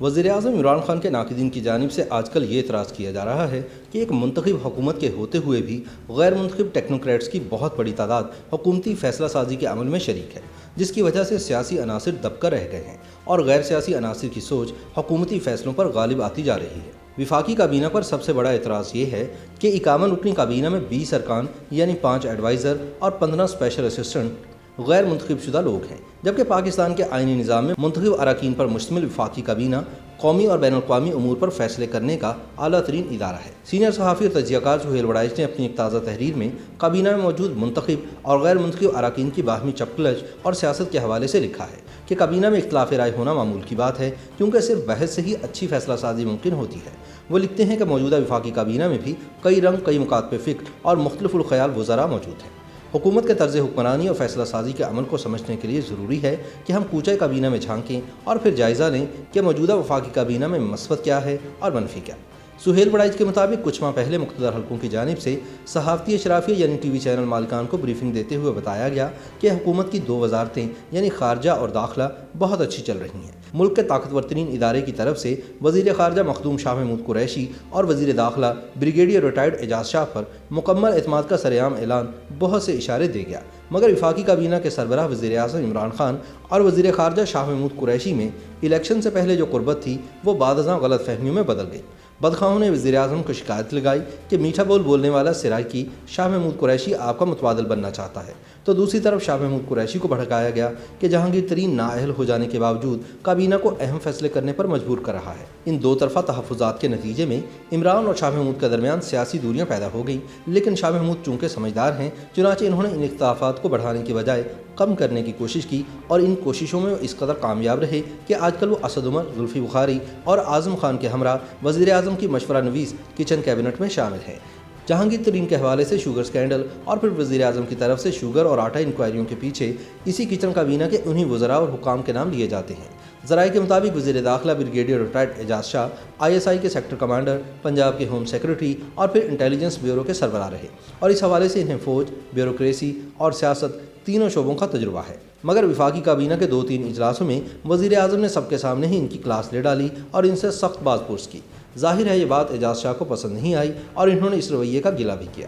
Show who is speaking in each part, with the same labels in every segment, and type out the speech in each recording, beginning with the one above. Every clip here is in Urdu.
Speaker 1: وزیراعظم عمران خان کے ناقدین کی جانب سے آج کل یہ اعتراض کیا جا رہا ہے کہ ایک منتخب حکومت کے ہوتے ہوئے بھی غیر منتخب ٹیکنوکریٹس کی بہت بڑی تعداد حکومتی فیصلہ سازی کے عمل میں شریک ہے، جس کی وجہ سے سیاسی عناصر دب کر رہ گئے ہیں اور غیر سیاسی عناصر کی سوچ حکومتی فیصلوں پر غالب آتی جا رہی ہے۔ وفاقی کابینہ پر سب سے بڑا اعتراض یہ ہے کہ 51 رکنی کابینہ میں 20 ارکان یعنی 5 ایڈوائزر اور 15 اسپیشل اسسٹنٹ غیر منتخب شدہ لوگ ہیں، جبکہ پاکستان کے آئینی نظام میں منتخب اراکین پر مشتمل وفاقی کابینہ قومی اور بین الاقوامی امور پر فیصلے کرنے کا اعلیٰ ترین ادارہ ہے۔ سینئر صحافی اور تجزیہ کار سہیل وڑائچ نے اپنی ایک تازہ تحریر میں کابینہ میں موجود منتخب اور غیر منتخب اراکین کی باہمی چپقلش اور سیاست کے حوالے سے لکھا ہے کہ کابینہ میں اختلاف رائے ہونا معمول کی بات ہے، کیونکہ صرف بحث سے ہی اچھی فیصلہ سازی ممکن ہوتی ہے۔ وہ لکھتے ہیں کہ موجودہ وفاقی کابینہ میں بھی کئی رنگ، کئی مکاتب فکر اور مختلف الخیال وزراء موجود ہیں۔ حکومت کے طرز حکمرانی اور فیصلہ سازی کے عمل کو سمجھنے کے لیے ضروری ہے کہ ہم کوچہ کابینہ میں جھانکیں اور پھر جائزہ لیں کہ موجودہ وفاقی کابینہ میں مثبت کیا ہے اور منفی کیا۔ سہیل وڑائچ کے مطابق کچھ ماہ پہلے مقتدر حلقوں کی جانب سے صحافتی اشرافیہ یعنی ٹی وی چینل مالکان کو بریفنگ دیتے ہوئے بتایا گیا کہ حکومت کی 2 وزارتیں یعنی خارجہ اور داخلہ بہت اچھی چل رہی ہیں۔ ملک کے طاقتور ترین ادارے کی طرف سے وزیر خارجہ مخدوم شاہ محمود قریشی اور وزیر داخلہ بریگیڈیئر ریٹائرڈ اعجاز شاہ پر مکمل اعتماد کا سرعام اعلان بہت سے اشارے دے گیا، مگر وفاقی کابینہ کے سربراہ وزیر اعظم عمران خان اور وزیر خارجہ شاہ محمود قریشی میں الیکشن سے پہلے جو قربت تھی وہ بعد ازاں غلط فہمیوں میں بدل گئی۔ بدخواہوں نے وزیر اعظم کو شکایت لگائی کہ میٹھا بول بولنے والا سرائکی شاہ محمود قریشی آپ کا متبادل بننا چاہتا ہے، تو دوسری طرف شاہ محمود قریشی کو بھڑکایا گیا کہ جہانگیر ترین نااہل ہو جانے کے باوجود کابینہ کو اہم فیصلے کرنے پر مجبور کر رہا ہے۔ ان 2 طرفہ تحفظات کے نتیجے میں عمران اور شاہ محمود کے درمیان سیاسی دوریاں پیدا ہو گئیں، لیکن شاہ محمود چونکہ سمجھدار ہیں، چنانچہ انہوں نے ان اختلافات کو بڑھانے کی بجائے کم کرنے کی کوشش کی اور ان کوششوں میں اس قدر کامیاب رہے کہ آج کل وہ اسد عمر، زلفی بخاری اور اعظم خان کے ہمراہ وزیر اعظم کی مشورہ نویس کچن کیبنٹ میں شامل ہیں۔ جہانگیر ترین کے حوالے سے شوگر سکینڈل اور پھر وزیر اعظم کی طرف سے شوگر اور آٹا انکوائریوں کے پیچھے اسی کچن کابینہ کے انہی وزراء اور حکام کے نام لیے جاتے ہیں۔ ذرائع کے مطابق وزیر داخلہ بریگیڈیئر ریٹائرڈ اعجاز شاہ ISI کے سیکٹر کمانڈر، پنجاب کے ہوم سیکرٹری اور پھر انٹیلیجنس بیورو کے سربراہ رہے، اور اس حوالے سے انہیں فوج، بیوروکریسی اور سیاست تینوں شعبوں کا تجربہ ہے۔ مگر وفاقی کابینہ کے 2-3 اجلاسوں میں وزیر اعظم نے سب کے سامنے ہی ان کی کلاس لے ڈالی اور ان سے سخت باز پرس کی۔ ظاہر ہے یہ بات اعجاز شاہ کو پسند نہیں آئی اور انہوں نے اس رویے کا گلہ بھی کیا۔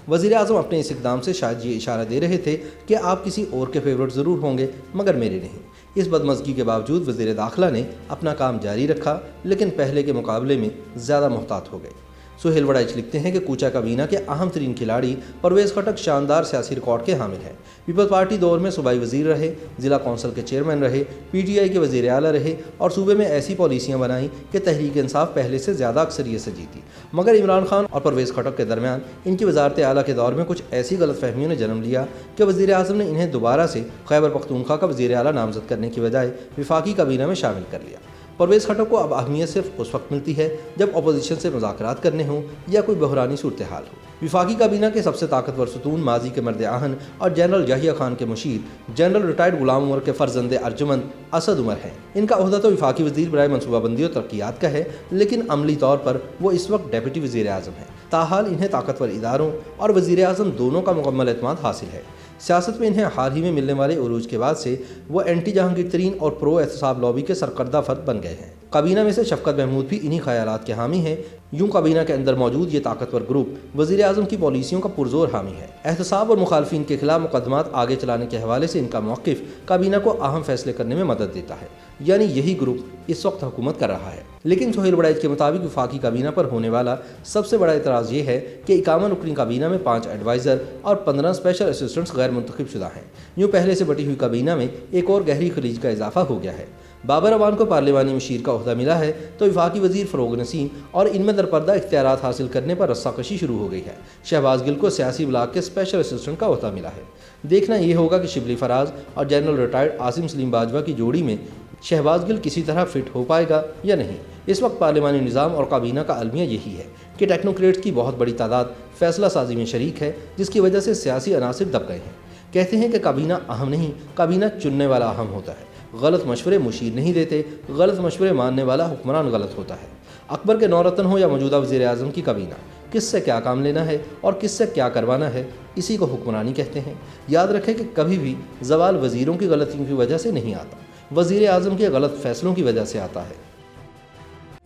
Speaker 1: وزیر اعظم اپنے اس اقدام سے شاید یہ اشارہ دے رہے تھے کہ آپ کسی اور کے فیورٹ ضرور ہوں گے مگر میرے نہیں۔ اس بدمزگی کے باوجود وزیر داخلہ نے اپنا کام جاری رکھا، لیکن پہلے کے مقابلے میں زیادہ محتاط ہو گئے۔ سہیل وڑائچ لکھتے ہیں کہ کوچہ کابینہ کے اہم ترین کھلاڑی پرویز خٹک شاندار سیاسی ریکارڈ کے حامل ہیں۔ پیپلز پارٹی دور میں صوبائی وزیر رہے، ضلع کونسل کے چیئرمین رہے، PTI کے وزیر اعلیٰ رہے اور صوبے میں ایسی پالیسیاں بنائیں کہ تحریک انصاف پہلے سے زیادہ اکثریت سے جیتی۔ مگر عمران خان اور پرویز خٹک کے درمیان ان کی وزارت اعلیٰ کے دور میں کچھ ایسی غلط فہمیوں نے جنم لیا کہ وزیر اعظم نے انہیں دوبارہ سے خیبر پختونخوا کا وزیر اعلیٰ نامزد کرنے کی بجائے وفاقی کابینہ میں شامل کر لیا۔ پرویز خٹک کو اب اہمیت صرف اس وقت ملتی ہے جب اپوزیشن سے مذاکرات کرنے ہوں یا کوئی بحرانی صورتحال ہو۔ وفاقی کابینہ کے سب سے طاقتور ستون ماضی کے مرد آہن اور جنرل یحییٰ خان کے مشیر جنرل ریٹائرڈ غلام عمر کے فرزند ارجمند اسد عمر ہیں۔ ان کا عہدہ تو وفاقی وزیر برائے منصوبہ بندی اور ترقیات کا ہے، لیکن عملی طور پر وہ اس وقت ڈیپٹی وزیر اعظم ہیں۔ تاحال انہیں طاقتور اداروں اور وزیر اعظم دونوں کا مکمل اعتماد حاصل ہے۔ سیاست میں انہیں حال ہی میں ملنے والے عروج کے بعد سے وہ اینٹی جہانگیر ترین اور پرو احتساب لابی کے سرکردہ فرد بن گئے ہیں۔ کابینہ میں سے شفقت محمود بھی انہی خیالات کے حامی ہیں۔ یوں کابینہ کے اندر موجود یہ طاقتور گروپ وزیر اعظم کی پالیسیوں کا پرزور حامی ہے۔ احتساب اور مخالفین کے خلاف مقدمات آگے چلانے کے حوالے سے ان کا موقف کابینہ کو اہم فیصلے کرنے میں مدد دیتا ہے، یعنی یہی گروپ اس وقت حکومت کر رہا ہے۔ لیکن سہیل وڑائچ کے مطابق وفاقی کابینہ پر ہونے والا سب سے بڑا اعتراض یہ ہے کہ 51 رکنی کابینہ میں 5 ایڈوائزر اور 15 اسپیشل اسسٹنٹس غیر منتخب شدہ ہیں۔ یوں پہلے سے بٹی ہوئی کابینہ میں ایک اور گہری خلیج کا اضافہ ہو گیا ہے۔ بابر اعوان کو پارلیمانی مشیر کا عہدہ ملا ہے تو وفاقی وزیر فروغ نسیم اور ان میں درپردہ اختیارات حاصل کرنے پر رسہ کشی شروع ہو گئی ہے۔ شہباز گل کو سیاسی بلاک کے اسپیشل اسسٹنٹ کا عہدہ ملا ہے۔ دیکھنا یہ ہوگا کہ شبلی فراز اور جنرل ریٹائرڈ عاصم سلیم باجوہ کی جوڑی میں شہباز گل کسی طرح فٹ ہو پائے گا یا نہیں۔ اس وقت پارلیمانی نظام اور کابینہ کا المیہ یہی ہے کہ ٹیکنوکریٹس کی بہت بڑی تعداد فیصلہ سازی میں شریک ہے، جس کی وجہ سے سیاسی عناصر دب گئے ہیں۔ کہتے ہیں کہ کابینہ اہم نہیں، کابینہ چننے والا اہم ہوتا ہے۔ غلط مشورے مشیر نہیں دیتے، غلط مشورے ماننے والا حکمران غلط ہوتا ہے۔ اکبر کے نورتن ہو یا موجودہ وزیر اعظم کی کابینہ، کس سے کیا کام لینا ہے اور کس سے کیا کروانا ہے، اسی کو حکمرانی کہتے ہیں۔ یاد رکھیں کہ کبھی بھی زوال وزیروں کی غلطیوں کی وجہ سے نہیں آتا، وزیر اعظم کے غلط فیصلوں کی وجہ سے آتا ہے۔